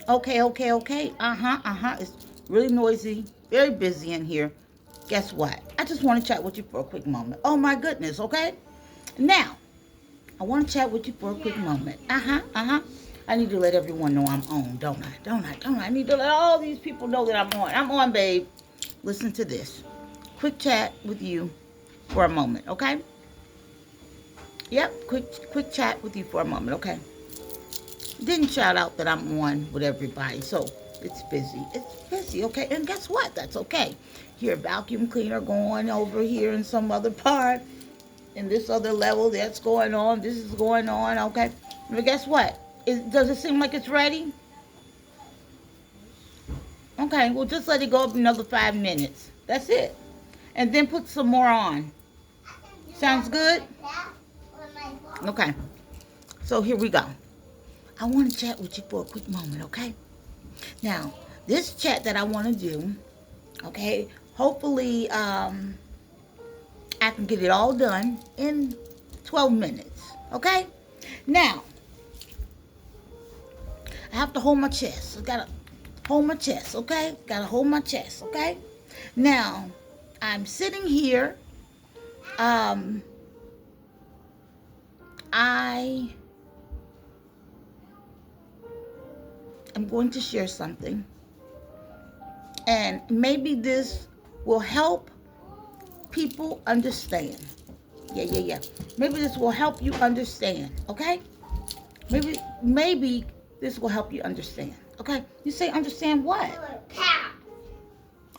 Okay, okay, okay. It's really noisy, very busy in here. Guess what? I just want to chat with you for a quick moment. Oh my goodness, okay? Now, I want to chat with you for a quick moment. I need to let everyone know I'm on, don't I? Don't I? I need to let all these people know that I'm on. I'm on, babe. Listen to this. Quick chat with you for a moment, okay? Yep, quick chat with you for a moment, okay? Didn't shout out that I'm on with everybody, so it's busy. It's busy, okay? And guess what? That's okay. Hear a vacuum cleaner going over here in some other part, in this other level that's going on. This is going on, okay? But guess what? Does it seem like it's ready? Okay, well, just let it go up another 5 minutes. That's it. And then put some more on. Sounds good? Okay, so here we go. I want to chat with you for a quick moment, okay? Now, this chat that I want to do, okay, hopefully I can get it all done in 12 minutes, okay? Now, I have to hold my chest. I gotta hold my chest, okay? Gotta hold my chest, okay? Now, I'm sitting here. Um, I am going to share something, and maybe this will help people understand. Yeah. Maybe this will help you understand, okay? Maybe this will help you understand. Okay? You say understand what?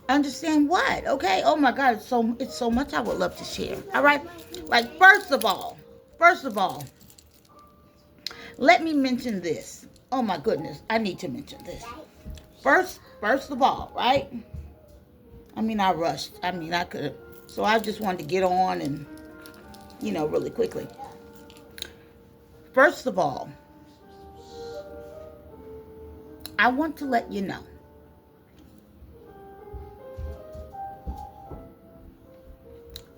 Understand what? Okay? Oh my God, it's so much I would love to share. All right? Like first of all, let me mention this. Oh my goodness, I need to mention this. First of all, right? I mean, I rushed. I mean, I could, so I just wanted to get on and really quickly. First of all, I want to let you know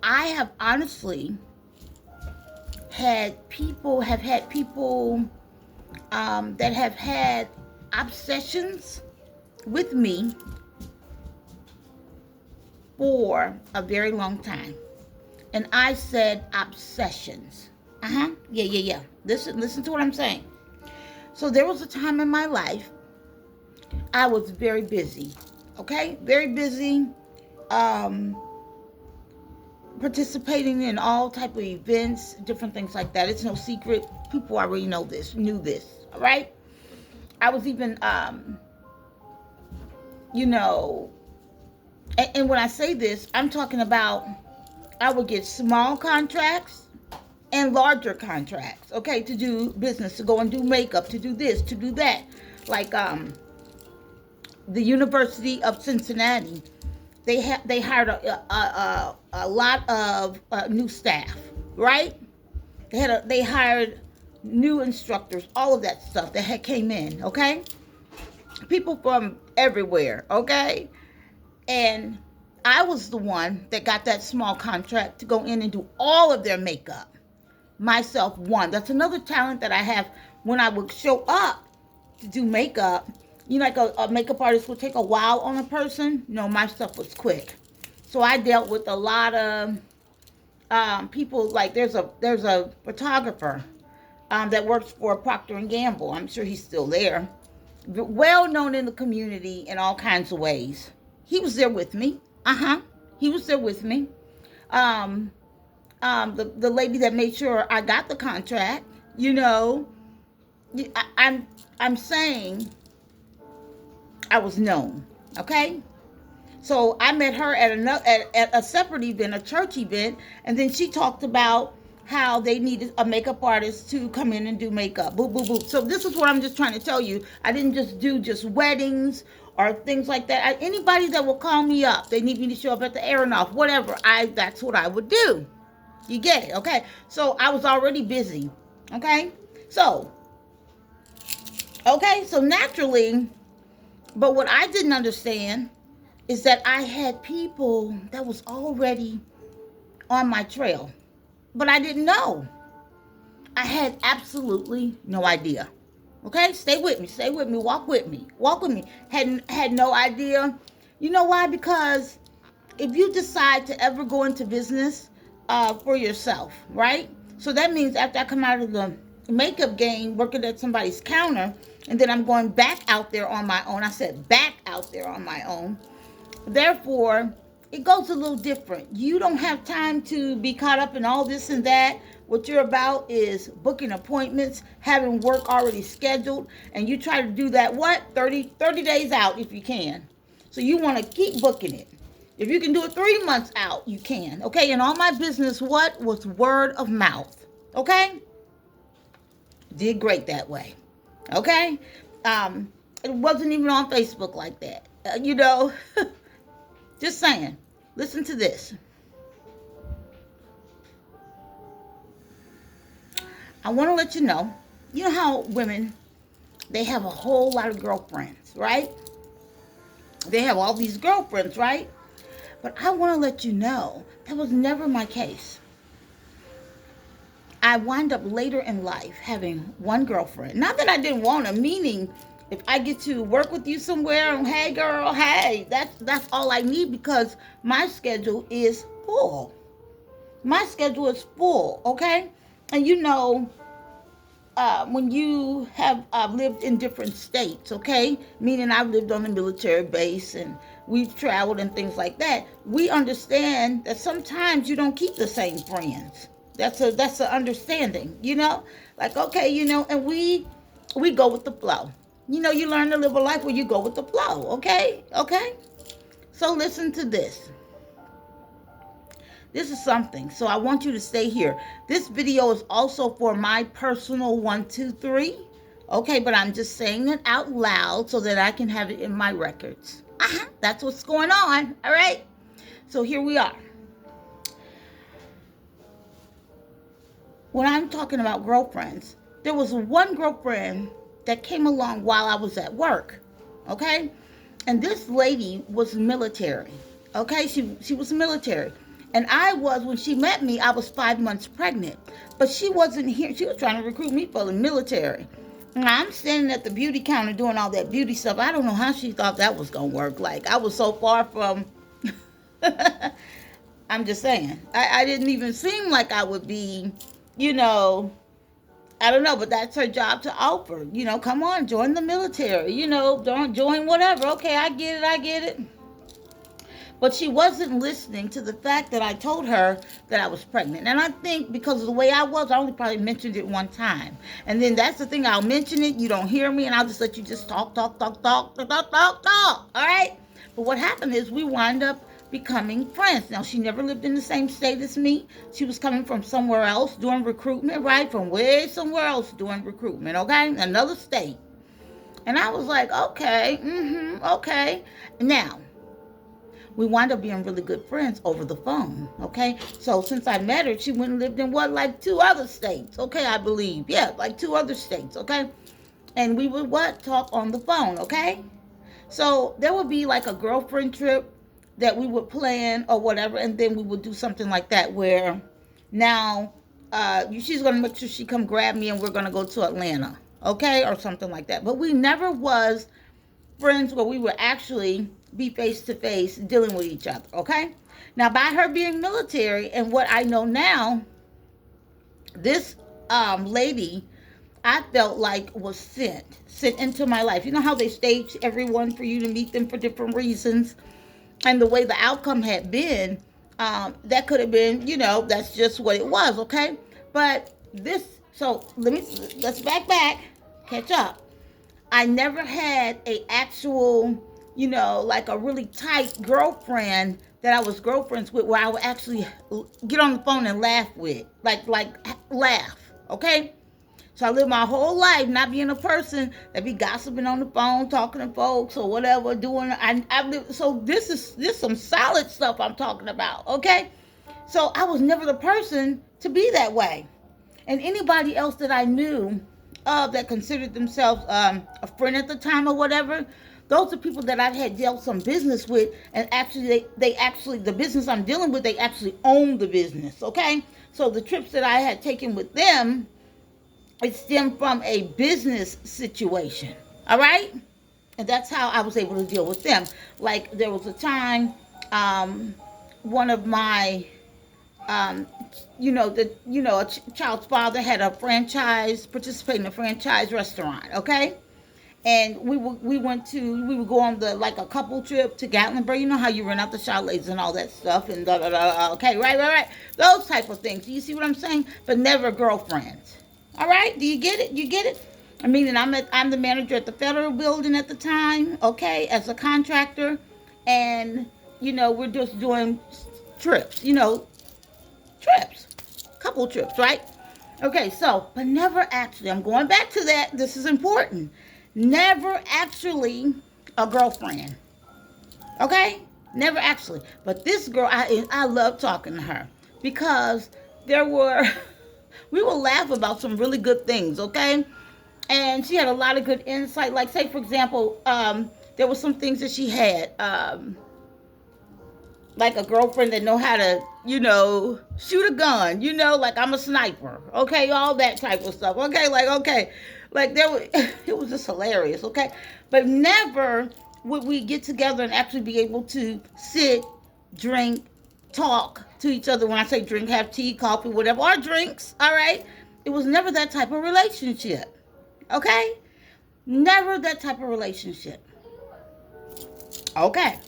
I have honestly have had people that have had obsessions with me for a very long time. And I said obsessions. Yeah. Listen to what I'm saying. So there was a time in my life I was very busy. Okay? Very busy. Um, Participating in all type of events, different things like that. It's no secret. People already knew this. All right. I was even, you know, and when I say this, I'm talking about I would get small contracts and larger contracts. Okay, to do business, to go and do makeup, to do this, to do that, like the University of Cincinnati. They hired a lot of new staff, right? They hired new instructors, all of that stuff that had came in, okay? People from everywhere, okay? And I was the one that got that small contract to go in and do all of their makeup. Myself, one. That's another talent that I have when I would show up to do makeup. Like a makeup artist would take a while on a person. No, my stuff was quick. So I dealt with a lot of people. Like there's a photographer that works for Procter and Gamble. I'm sure he's still there. Well known in the community in all kinds of ways. He was there with me. He was there with me. Um, the lady that made sure I got the contract. I'm saying I was known. Okay. So I met her at a separate event, a church event, and then she talked about how they needed a makeup artist to come in and do makeup. Boo, boo, boo. So this is what I'm just trying to tell you. I didn't just do just weddings or things like that. Anybody that will call me up, they need me to show up at the Aeronaut, whatever. That's what I would do. You get it, okay? So I was already busy, okay? So naturally, but what I didn't understand is that I had people that was already on my trail, but I didn't know. I had absolutely no idea. Okay, stay with me, walk with me. Had no idea. You know why? Because if you decide to ever go into business for yourself, right? So that means after I come out of the makeup game, working at somebody's counter, and then I'm going back out there on my own. I said back out there on my own. Therefore, it goes a little different. You don't have time to be caught up in all this and that. What you're about is booking appointments, having work already scheduled, and you try to do that, what, 30 days out if you can. So you want to keep booking it. If you can do it 3 months out, you can. Okay, and all my business, what, was word of mouth. Okay? Did great that way. Okay? It wasn't even on Facebook like that. Just saying. Listen to this. I want to let you know how women, they have a whole lot of girlfriends, right? They have all these girlfriends, right? But I want to let you know that was never my case. I wind up later in life having one girlfriend. Not that I didn't want her, meaning if I get to work with you somewhere, hey girl, hey, that's all I need because my schedule is full. My schedule is full, okay? And when you have lived in different states, okay? Meaning I've lived on a military base and we've traveled and things like that. We understand that sometimes you don't keep the same friends. That's an understanding, Like, okay, and we go with the flow. You learn to live a life where you go with the flow, okay? Okay? So listen to this. This is something. So I want you to stay here. This video is also for my personal 1, 2, 3. Okay, but I'm just saying it out loud so that I can have it in my records. That's what's going on. All right. So here we are. When I'm talking about girlfriends, there was one girlfriend that came along while I was at work. Okay. And this lady was military. Okay. She was military. And when she met me, I was 5 months pregnant. But she wasn't here. She was trying to recruit me for the military. And I'm standing at the beauty counter doing all that beauty stuff. I don't know how she thought that was going to work. Like, I was so far from... I'm just saying. I didn't even seem like I would be, I don't know, but that's her job to offer. Come on, join the military. Don't join whatever. Okay, I get it. But she wasn't listening to the fact that I told her that I was pregnant. And I think because of the way I only probably mentioned it one time. And then that's the thing, I'll mention it, you don't hear me, and I'll just let you just talk. All right? But what happened is we wind up becoming friends. Now, she never lived in the same state as me. She was coming from somewhere else doing recruitment, right? From way somewhere else doing recruitment, okay? Another state. And I was like, okay, okay. Now, we wound up being really good friends over the phone, okay? So since I met her, she went and lived in like 2 other states, okay, I believe. Yeah, like 2 other states, okay? And we would talk on the phone, okay? So there would be like a girlfriend trip that we would plan or whatever, and then we would do something like that where now she's going to make sure she come grab me and we're going to go to Atlanta, okay? Or something like that. But we never was friends where we would actually be face to face dealing with each other, okay? Now, by her being military and what I know now, this lady, I felt like was sent into my life. You know how they stage everyone for you to meet them for different reasons? And the way the outcome had been, that could have been, that's just what it was, okay? But so let's back, catch up. I never had a actual, like a really tight girlfriend that I was girlfriends with where I would actually get on the phone and laugh with. Like laugh, okay? So I lived my whole life not being a person that be gossiping on the phone, talking to folks or whatever, so this is some solid stuff I'm talking about, okay? So I was never the person to be that way. And anybody else that I knew that considered themselves a friend at the time or whatever, those are people that I've had dealt some business with, and actually they actually, the business I'm dealing with, they actually own the business, okay? So the trips that I had taken with them, It stemmed from a business situation. All right? And that's how I was able to deal with them. Like there was a time, one of my, um, a child's father had a franchise, participating in a franchise restaurant. Okay, and we would go on the like a couple trip to Gatlinburg. You know how you rent out the chalets and all that stuff and da da da. Okay, right. Those type of things. You see what I'm saying? But never girlfriends. All right? Do you get it? You get it? I mean, and I'm the manager at the federal building at the time. Okay, as a contractor, and we're just doing trips. Trips, couple trips, right? Okay, so, but never actually, I'm going back to that. This is important. Never actually a girlfriend. Okay? Never actually. But this girl, I love talking to her because we will laugh about some really good things, okay? And she had a lot of good insight. Like, say, for example, there were some things that she had. Like a girlfriend that know how to, shoot a gun, like I'm a sniper, okay, all that type of stuff, okay, like there was, it was just hilarious, okay, but never would we get together and actually be able to sit, drink, talk to each other. When I say drink, have tea, coffee, whatever, or drinks, all right, it was never that type of relationship, okay, never that type of relationship, okay.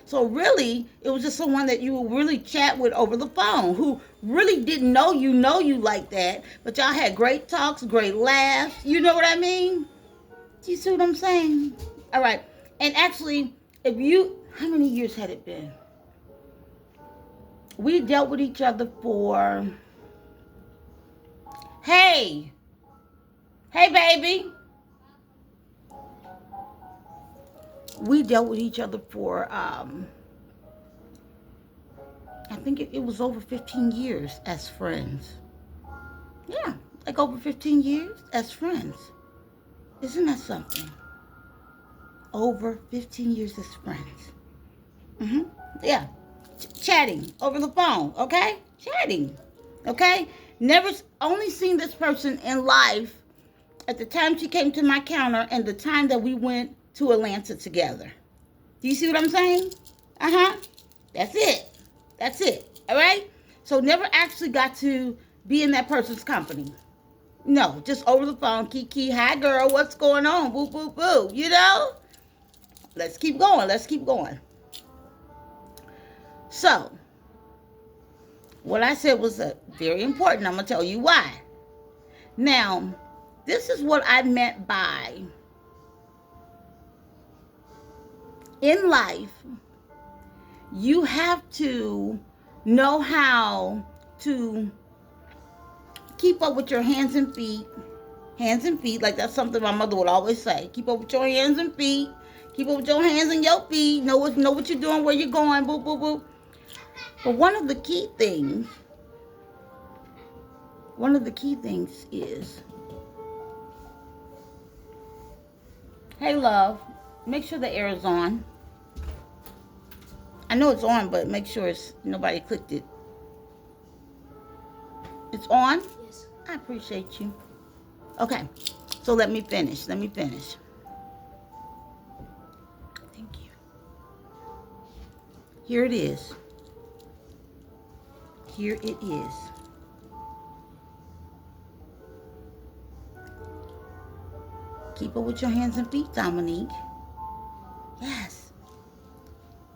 So really, it was just someone that you would really chat with over the phone who really didn't know you like that, but y'all had great talks, great laughs. You know what I mean? Do you see what I'm saying? All right. And actually, how many years had it been? We dealt with each other for, hey, baby. We dealt with each other for, I think it was over 15 years as friends. Yeah, like over 15 years as friends. Isn't that something? Over 15 years as friends. Yeah, chatting over the phone, okay? Chatting, okay? Never, only seen this person in life at the time she came to my counter and the time that we went to Atlanta together. Do you see what I'm saying? That's it. All right? So never actually got to be in that person's company. No, just over the phone. Kiki, hi girl, what's going on? Boo, boo, boo. Let's keep going. So, what I said was very important. I'm going to tell you why. Now, this is what I meant by in life, you have to know how to keep up with your hands and feet. Hands and feet, like that's something my mother would always say. Keep up with your hands and feet. Keep up with your hands and your feet. Know what you're doing, where you're going, boo, boo, boo. But one of the key things is, hey love, make sure the air is on. I know it's on, but make sure nobody clicked it. It's on? Yes. I appreciate you. Okay, so let me finish. Thank you. Here it is. Keep up with your hands and feet, Dominique. Yes.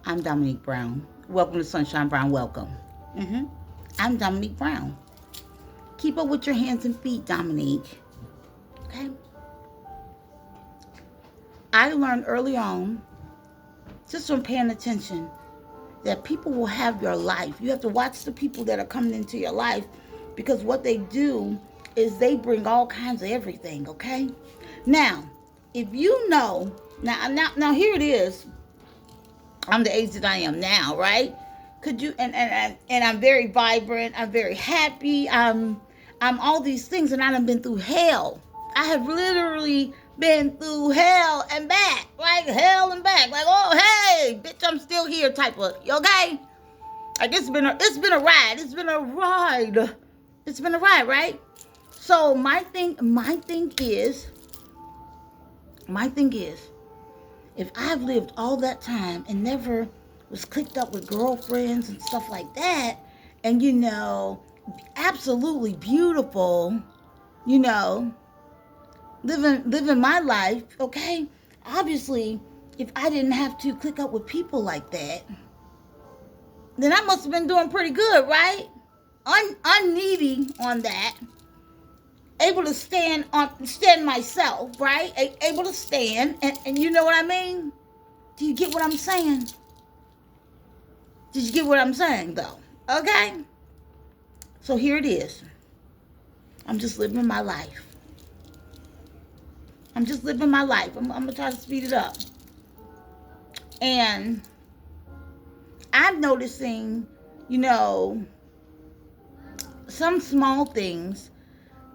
I'm Dominique Brown. Welcome to Sunshine Brown. Welcome. I'm Dominique Brown. Keep up with your hands and feet, Dominique. Okay? I learned early on, just from paying attention, that people will have your life. You have to watch the people that are coming into your life, because what they do is they bring all kinds of everything, okay? Now, if you know, now here it is. I'm the age that I am now, right? Could you, and I'm very vibrant, I'm very happy, I'm all these things, and I done been through hell. I have literally been through hell and back, like hell and back, like, oh hey, bitch, I'm still here type of, okay? Like it's been a ride, right? So my thing is, if I've lived all that time and never was clicked up with girlfriends and stuff like that, and absolutely beautiful, you know, living my life, okay? Obviously, if I didn't have to click up with people like that, then I must have been doing pretty good, right? Unneedy on that. Able to stand myself, right? Able to stand, and you know what I mean? Do you get what I'm saying? Did you get what I'm saying, though? Okay? So here it is. I'm just living my life. I'm going to try to speed it up. And I'm noticing, some small things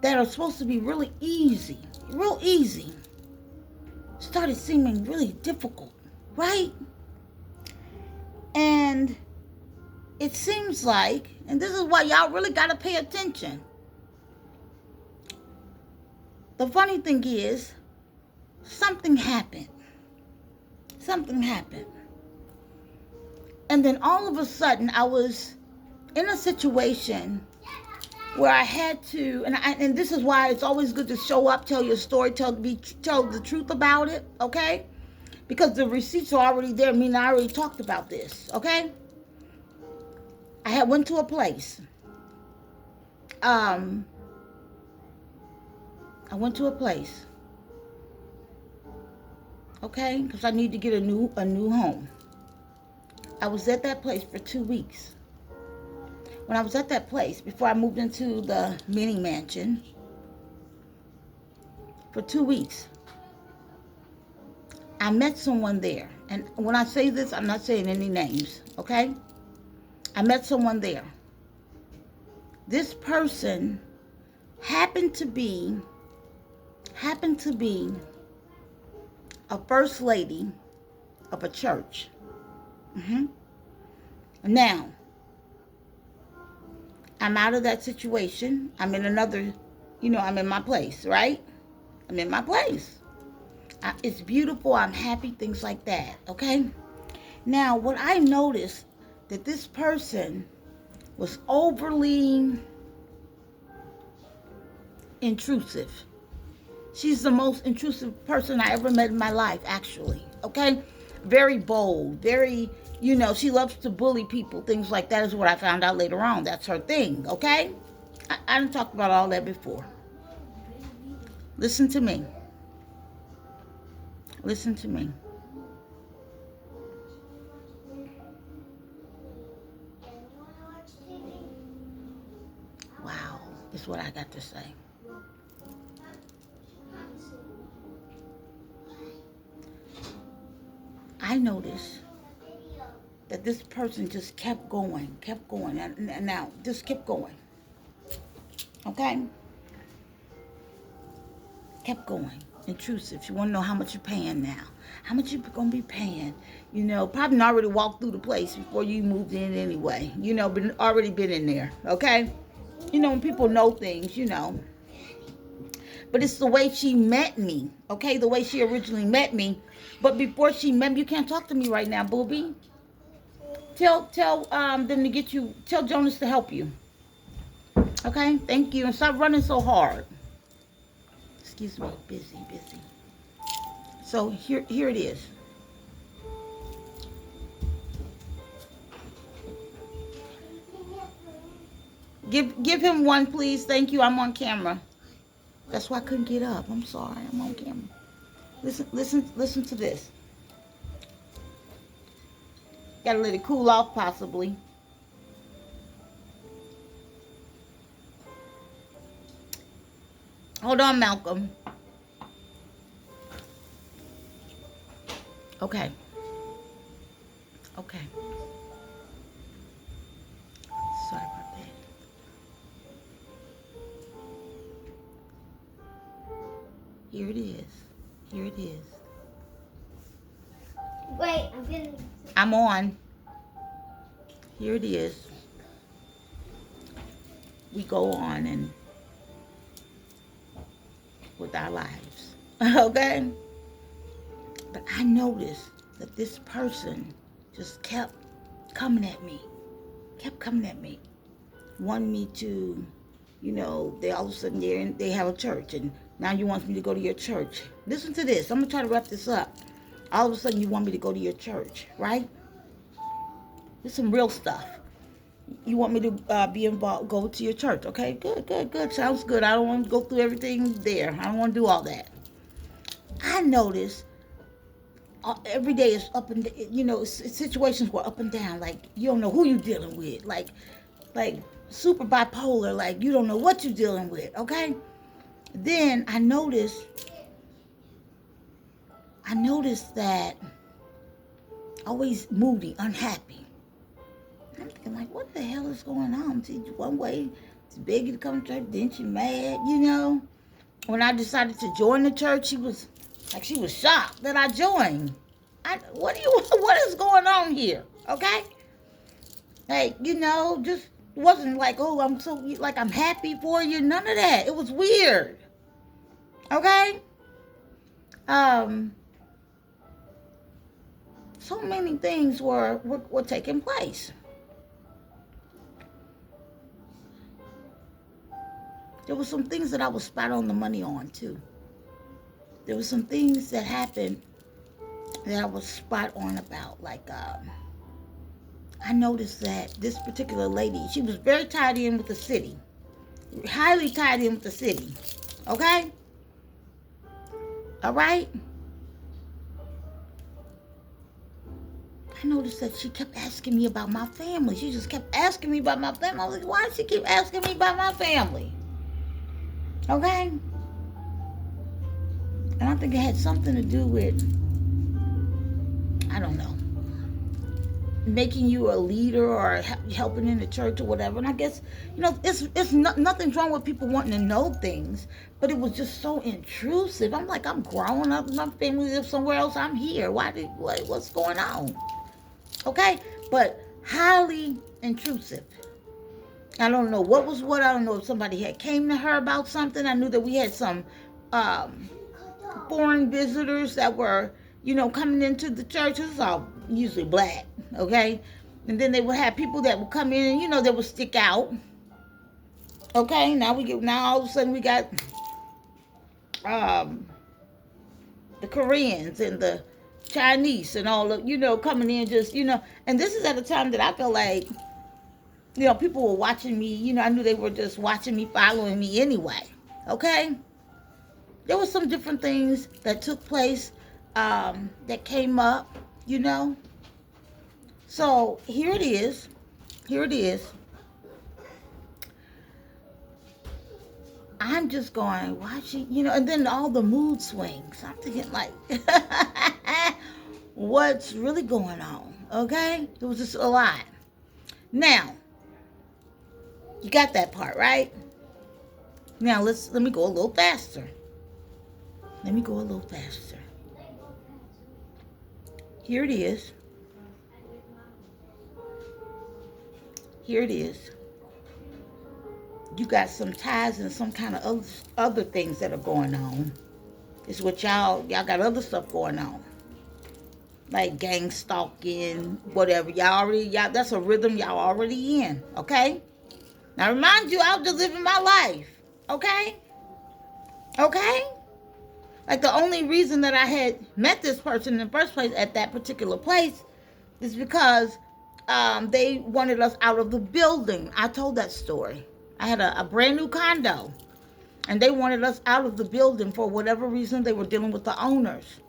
that are supposed to be really easy, real easy, started seeming really difficult, right? And it seems like, and this is why y'all really got to pay attention. The funny thing is, something happened. And then all of a sudden, I was in a situation where I had to, and this is why it's always good to show up, tell your story, tell the truth about it, okay? Because the receipts are already there, meaning I already talked about this, okay? I had went to a place. I went to a place, okay? Because I need to get a new home. I was at that place for 2 weeks. When I was at that place, before I moved into the mini mansion, for 2 weeks, I met someone there. And when I say this, I'm not saying any names, okay? I met someone there. This person happened to be a first lady of a church. Now, I'm out of that situation. I'm in another, I'm in my place, right? I'm in my place. It's beautiful. I'm happy, things like that, okay? Now, what I noticed, that this person was overly intrusive. She's the most intrusive person I ever met in my life, actually, okay? Very bold, very, she loves to bully people, things like that is what I found out later on. That's her thing, okay? I didn't talk about all that before. Listen to me. Wow, is what I got to say. I noticed that this person just kept going, and now just kept going. Okay? Kept going. Intrusive. She want to know how much you're paying now. How much you going to be paying? Probably already walked through the place before you moved in anyway. Already been in there. Okay? When people know things, But it's the way she met me. Okay? The way she originally met me. But before she met me, you can't talk to me right now, booby. Tell them to get you. Tell Jonas to help you. Okay? Thank you. And stop running so hard. Excuse me. Busy. So here it is. Give him one, please. Thank you. I'm on camera. That's why I couldn't get up. I'm sorry. I'm on camera. Listen to this. Gotta let it cool off, possibly. Hold on, Malcolm. Okay. Sorry about that. Here it is. Wait, I'm on. Here it is. We go on, and with our lives. Okay? But I noticed that this person just kept coming at me, wanting me to, they all of a sudden they have a church, and now you want me to go to your church. Listen to this. I'm going to try to wrap this up. All of a sudden you want me to go to your church, right? This is some real stuff. You want me to be involved, go to your church. Okay, good. Sounds good. I don't want to go through everything there. I don't want to do all that. I noticed every day is up and, situations were up and down. Like, you don't know who you're dealing with. Like super bipolar. Like, you don't know what you're dealing with. Okay? Then I noticed that always moody, unhappy. I'm thinking, like, what the hell is going on? See, one way, it's begging to come to church, then she mad, When I decided to join the church, she was shocked that I joined. What is going on here? Okay? Like, just wasn't like, oh, I'm so, like, I'm happy for you. None of that. It was weird. Okay? So many things were taking place. There were some things that I was spot on the money on, too. There were some things that happened that I was spot on about. Like, I noticed that this particular lady, she was very tied in with the city. Highly tied in with the city. Okay? All right? I noticed that she kept asking me about my family. She just kept asking me about my family. I was like, why does she keep asking me about my family? Okay? And I think it had something to do with, I don't know, making you a leader or helping in the church or whatever. And I guess, nothing's wrong with people wanting to know things, but it was just so intrusive. I'm like, I'm growing up, my family lives somewhere else, I'm here. What's going on? Okay? But highly intrusive. I don't know what was what. I don't know if somebody had came to her about something. I knew that we had some foreign visitors that were, coming into the church. This is all usually black, okay? And then they would have people that would come in and, they would stick out. Okay, now all of a sudden we got the Koreans and the Chinese and all of, coming in just, and this is at a time that I felt like, people were watching me, I knew they were just watching me, following me anyway, okay? There were some different things that took place that came up, So here it is. I'm just going, why she, and then all the mood swings. I'm thinking like, what's really going on? Okay? It was just a lot. Now, you got that part, right? Now let me go a little faster. Here it is. You got some ties and some kind of other things that are going on. It's what y'all got other stuff going on. Like gang stalking, whatever. Y'all that's a rhythm y'all already in, okay? Now remind you, I was just living my life, okay? Okay? Like the only reason that I had met this person in the first place at that particular place is because they wanted us out of the building. I told that story. I had a brand new condo, and they wanted us out of the building for whatever reason. They were dealing with the owners.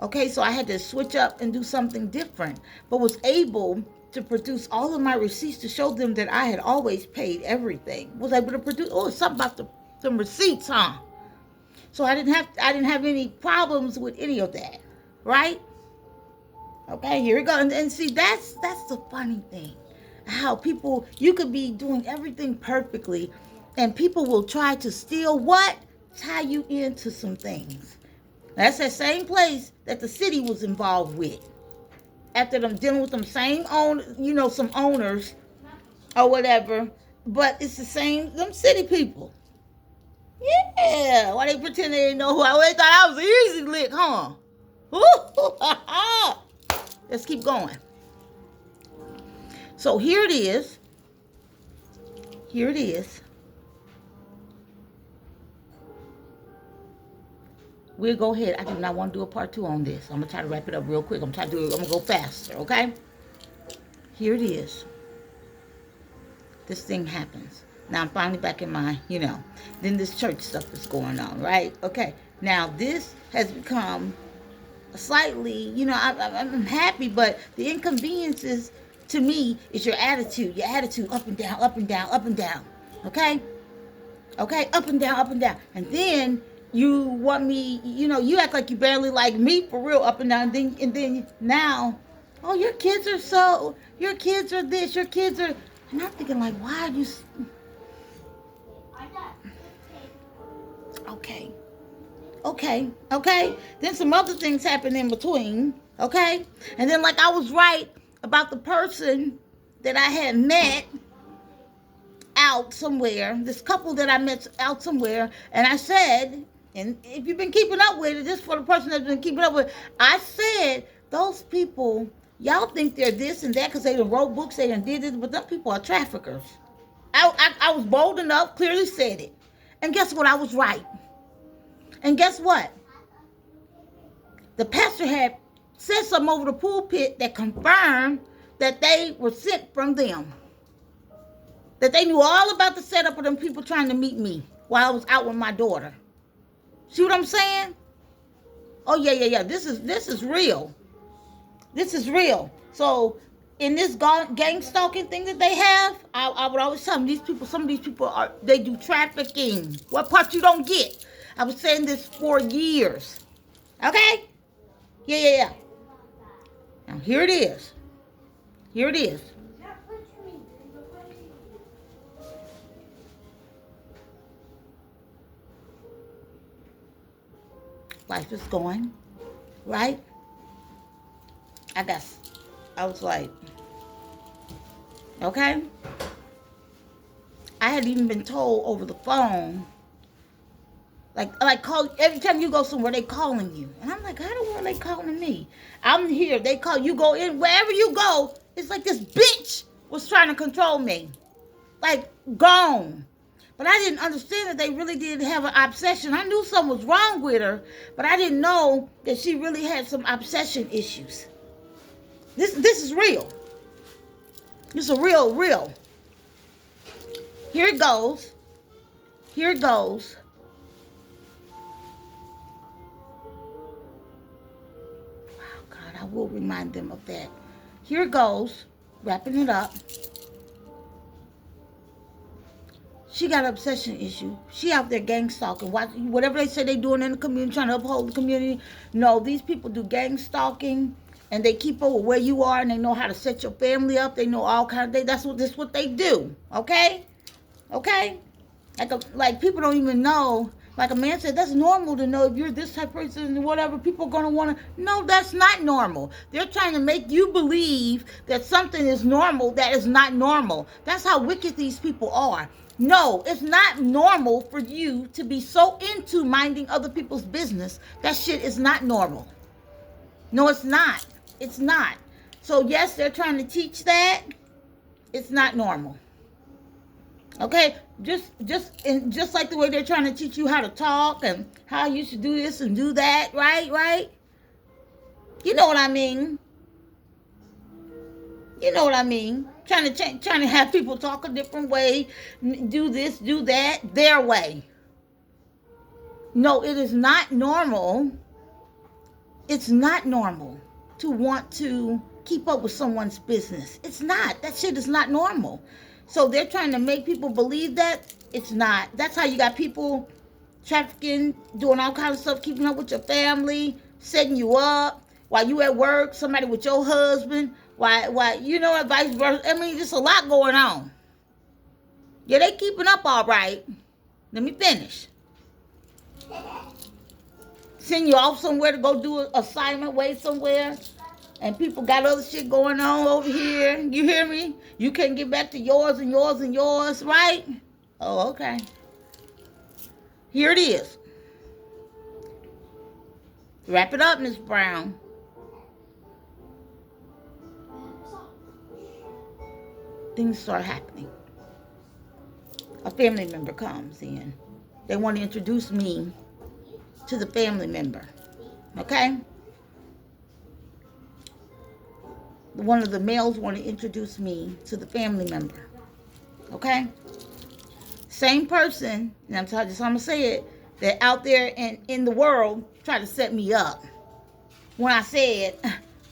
Okay, so I had to switch up and do something different, but was able to produce all of my receipts to show them that I had always paid everything. Was able to produce, it's something about some receipts, huh? So I didn't have any problems with any of that, right? Okay, here we go. And see, that's the funny thing. How people, you could be doing everything perfectly, and people will try to still what? Tie you into some things. That's that same place that the city was involved with. After them dealing with them same some owners or whatever, but it's the same, them city people. Yeah. Why they pretend they didn't know who I was? They thought I was an easy lick, huh? Let's keep going. So here it is. Here it is. We'll go ahead. I do not want to do a part 2 on this. I'm going to try to wrap it up real quick. I'm going to go faster, okay? Here it is. This thing happens. Now I'm finally back in my, then this church stuff is going on, right? Okay. Now this has become slightly, I'm happy, but the inconveniences to me is your attitude. Your attitude up and down, up and down, up and down. Okay? Okay? Up and down, up and down. And then you want me, you act like you barely like me for real, up and down. And then now, oh, your kids are this, your kids are, and I'm thinking like, why are you, okay. Then some other things happen in between, okay? And then like I was right about the person that I had met out somewhere, this couple that I met out somewhere, and I said, and if you've been keeping up with it, just for the person that's been keeping up with it, I said, those people, y'all think they're this and that because they done wrote books, they done did this, but them people are traffickers. I was bold enough, clearly said it. And guess what? I was right. And guess what? The pastor had said something over the pulpit that confirmed that they were sent from them. That they knew all about the setup of them people trying to meet me while I was out with my daughter. See what I'm saying? Oh, yeah. This is real. This is real. So, in this gang stalking thing that they have, I would always tell them, some of these people, they do trafficking. What part you don't get? I was saying this for years. Okay? Yeah. Now, here it is. Life is going, right? I was like, okay? I had even been told over the phone, like call every time you go somewhere, they calling you. And I'm like, how the world are they calling me? I'm here, they call you, go in, wherever you go, it's like this bitch was trying to control me. Like, gone. But I didn't understand that they really did have an obsession. I knew something was wrong with her, but I didn't know that she really had some obsession issues. This is real. This is real. Here it goes. Wow, God, I will remind them of that. Here it goes. Wrapping it up. She got an obsession issue. She out there gang stalking. Whatever they say they doing in the community, trying to uphold the community. No, these people do gang stalking, and they keep up with where you are, and they know how to set your family up. They know all kinds of things. That's what they do. Okay? Like people don't even know. Like a man said, that's normal to know if you're this type of person and whatever. People are going to want to. No, that's not normal. They're trying to make you believe that something is normal that is not normal. That's how wicked these people are. No, it's not normal for you to be so into minding other people's business. That shit is not normal. No, it's not. It's not. So yes, they're trying to teach that. It's not normal. Okay, just like the way they're trying to teach you how to talk and how you should do this and do that, right? You know what I mean? Trying to have people talk a different way, do this, do that, their way. No, it is not normal. It's not normal to want to keep up with someone's business. It's not. That shit is not normal. So they're trying to make people believe that it's not. That's how you got people trafficking, doing all kinds of stuff, keeping up with your family, setting you up while you at work, somebody with your husband, why, vice versa. I mean, there's a lot going on. Yeah, they keeping up all right. Let me finish. Send you off somewhere to go do an assignment way somewhere. And people got other shit going on over here. You hear me? You can't get back to yours and yours and yours, right? Oh, okay. Here it is. Wrap it up, Miss Brown. Things start happening. A family member comes in. They want to introduce me to the family member. Okay? One of the males want to introduce me to the family member. Okay? Same person, and I'm going to say it, that out there in the world try to set me up. When I said,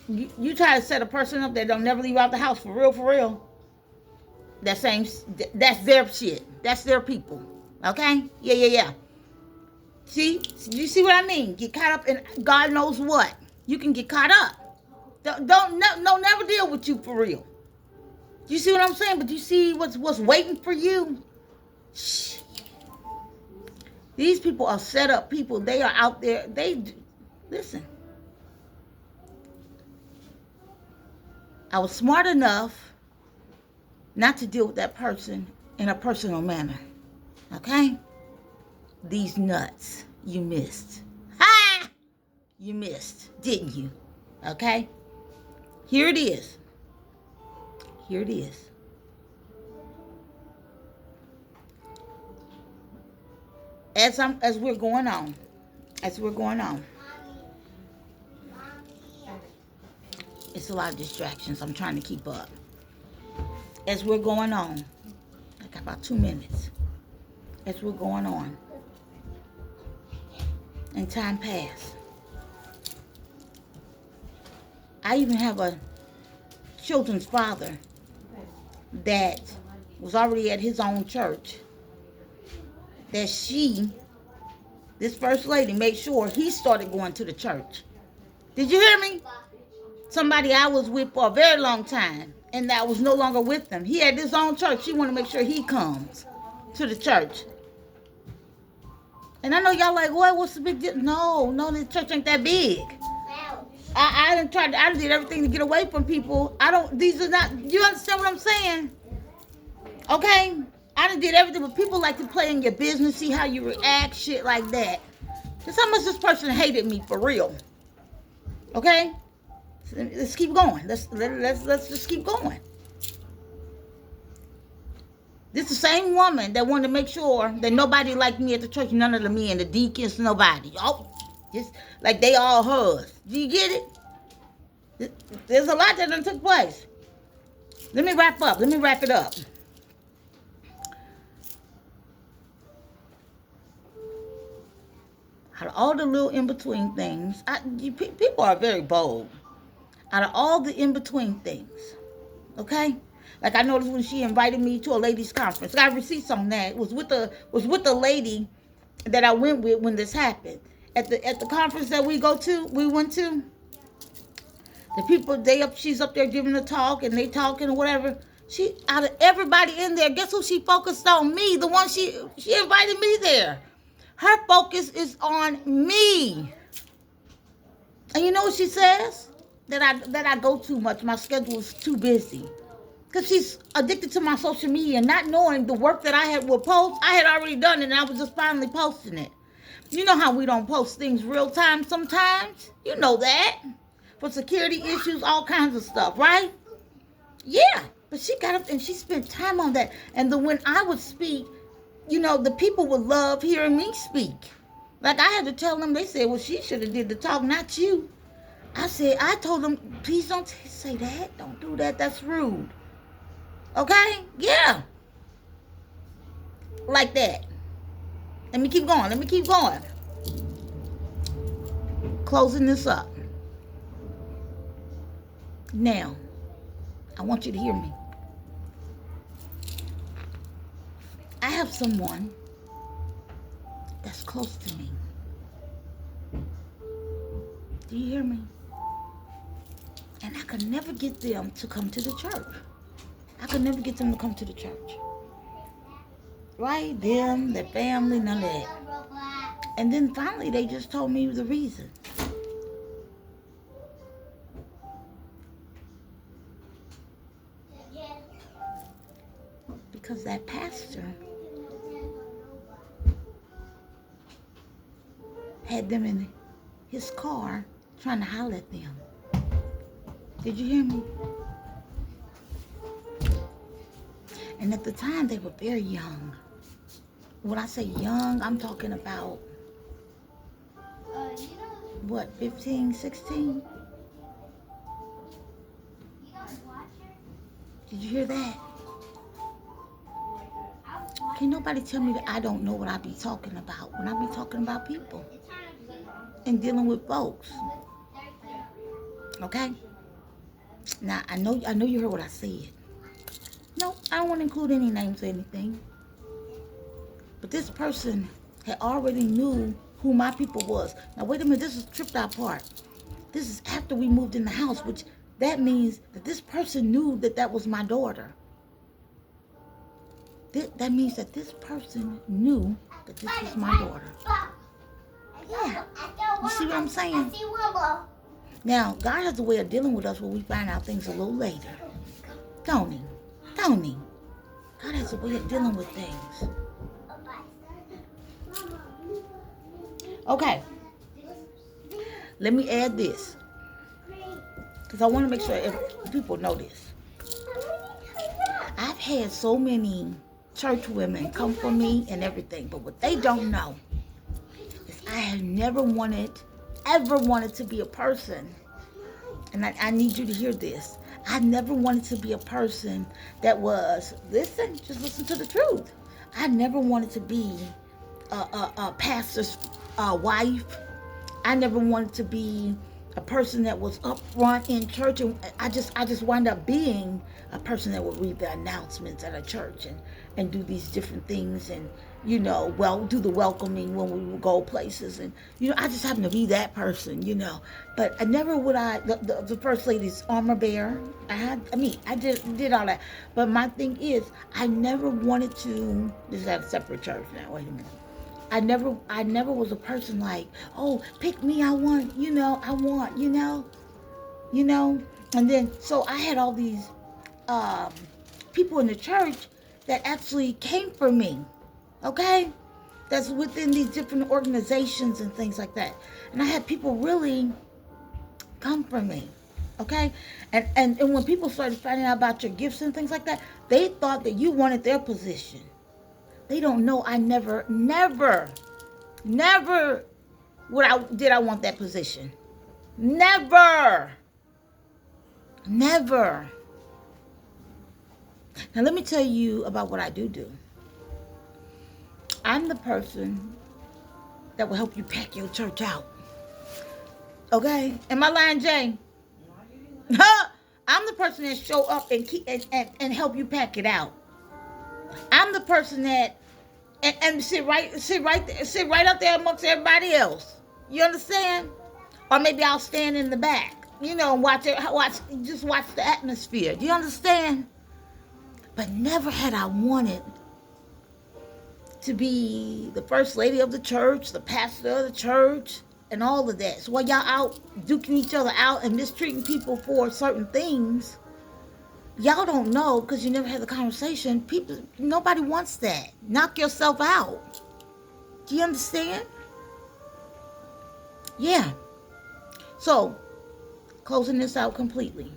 you try to set a person up that don't never leave out the house for real. That's their shit. That's their people. Okay? Yeah. See? You see what I mean? Get caught up in God knows what. You can get caught up. Don't never deal with you for real. You see what I'm saying? But you see what's waiting for you? Shh. These people are set up people. They are out there. Listen. I was smart enough not to deal with that person in a personal manner. Okay? These nuts you missed. Ha! You missed, didn't you? Okay? Here it is. As we're going on, it's a lot of distractions. I'm trying to keep up. As we're going on, I got about 2 minutes. As we're going on, and time passed. I even have a children's father that was already at his own church, that this first lady, made sure he started going to the church. Did you hear me? Somebody I was with for a very long time, and that I was no longer with them. He had his own church. She wanted to make sure he comes to the church. And I know y'all like, what? What's the big deal? No, the church ain't that big. I did everything to get away from people. You understand what I'm saying? Okay? I done did everything, but people like to play in your business, see how you react, shit like that. That's how much this person hated me for real. Okay? Let's keep going. Let's just keep going. This is the same woman that wanted to make sure that nobody liked me at the church, none of the men, the deacons, nobody. Oh, just like they all hers. Do you get it? There's a lot that done took place. Let me wrap it up. Out of all the little in-between things, people are very bold. Out of all the in-between things, okay? Like I noticed when she invited me to a ladies' conference. I got receipts on that. It was with the lady that I went with when this happened. At the conference that we went to, the people, she's up there giving a talk and they talking or whatever. She, out of everybody in there, guess who she focused on? Me, the one she invited me there. Her focus is on me. And you know what she says? That I go too much. My schedule is too busy. Because she's addicted to my social media, not knowing the work that I had would post. I had already done it, and I was just finally posting it. You know how we don't post things real time sometimes? You know that. For security issues, all kinds of stuff, right? Yeah. But she got up and she spent time on that. And when I would speak, the people would love hearing me speak. Like I had to tell them, they said, well, she should have did the talk, not you. I told them, please don't say that. Don't do that. That's rude. Okay? Yeah. Like that. Let me keep going. Closing this up. Now, I want you to hear me. I have someone that's close to me. Do you hear me? And I could never get them to come to the church. Right? Them, their family, none of that. And then finally they just told me the reason. Because that pastor had them in his car trying to holler at them. Did you hear me? And at the time, they were very young. When I say young, I'm talking about, what, 15, 16? Did you hear that? Can't nobody tell me that I don't know what I be talking about when I be talking about people and dealing with folks. Okay? Now, I know you heard what I said. No, I don't want to include any names or anything. But this person had already knew who my people was. Now, wait a minute. This is tripped out part. This is after we moved in the house, which that means that this person knew that that was my daughter. That means that this person knew that this was my daughter. Yeah. You see what I'm saying? Now, God has a way of dealing with us where we find out things a little later. Don't he? Don't he? God has a way of dealing with things. Okay. Let me add this, because I want to make sure people know this. I've had so many church women come for me and everything, but what they don't know is I have never ever wanted to be a person, and I need you to hear this. I never wanted to be a person that was, just listen to the truth. I never wanted to be a pastor's wife. I never wanted to be a person that was up front in church, and I just wound up being a person that would read the announcements at a church and do these different things, and do the welcoming when we would go places, and I just happened to be that person, But I never would the first lady's armor bearer. I did all that, but my thing is I never wanted to. This is at a separate church now. Wait a minute. I never was a person like, oh, pick me, I want, and then, so I had all these people in the church that actually came for me, okay? That's within these different organizations and things like that. And I had people really come for me, okay? And when people started finding out about your gifts and things like that, they thought that you wanted their position. They don't know I never did I want that position. Never. Now let me tell you about what I do. I'm the person that will help you pack your church out. Okay? Am I lying, Jay? I'm the person that show up and help you pack it out. I'm the person that and sit right up there amongst everybody else. You understand? Or maybe I'll stand in the back, and watch the atmosphere. Do you understand? But never had I wanted to be the first lady of the church, the pastor of the church, and all of that. So while y'all out duking each other out and mistreating people for certain things, y'all don't know, because you never had the conversation. Nobody wants that. Knock yourself out. Do you understand? Yeah. So, closing this out completely.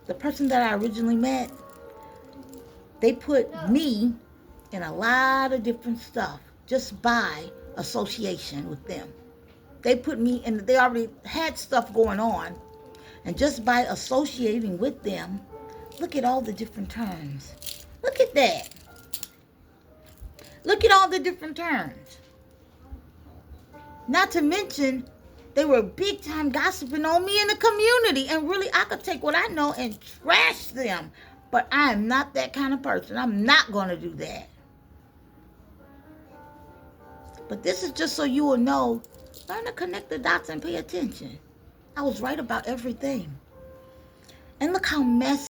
The person that I originally met, they put me in a lot of different stuff just by association with them. They put me in, they already had stuff going on. And just by associating with them, look at all the different terms. Look at that. Look at all the different terms. Not to mention, they were big time gossiping on me in the community. And really, I could take what I know and trash them. But I am not that kind of person. I'm not going to do that. But this is just so you will know, learn to connect the dots and pay attention. I was right about everything. And look how messy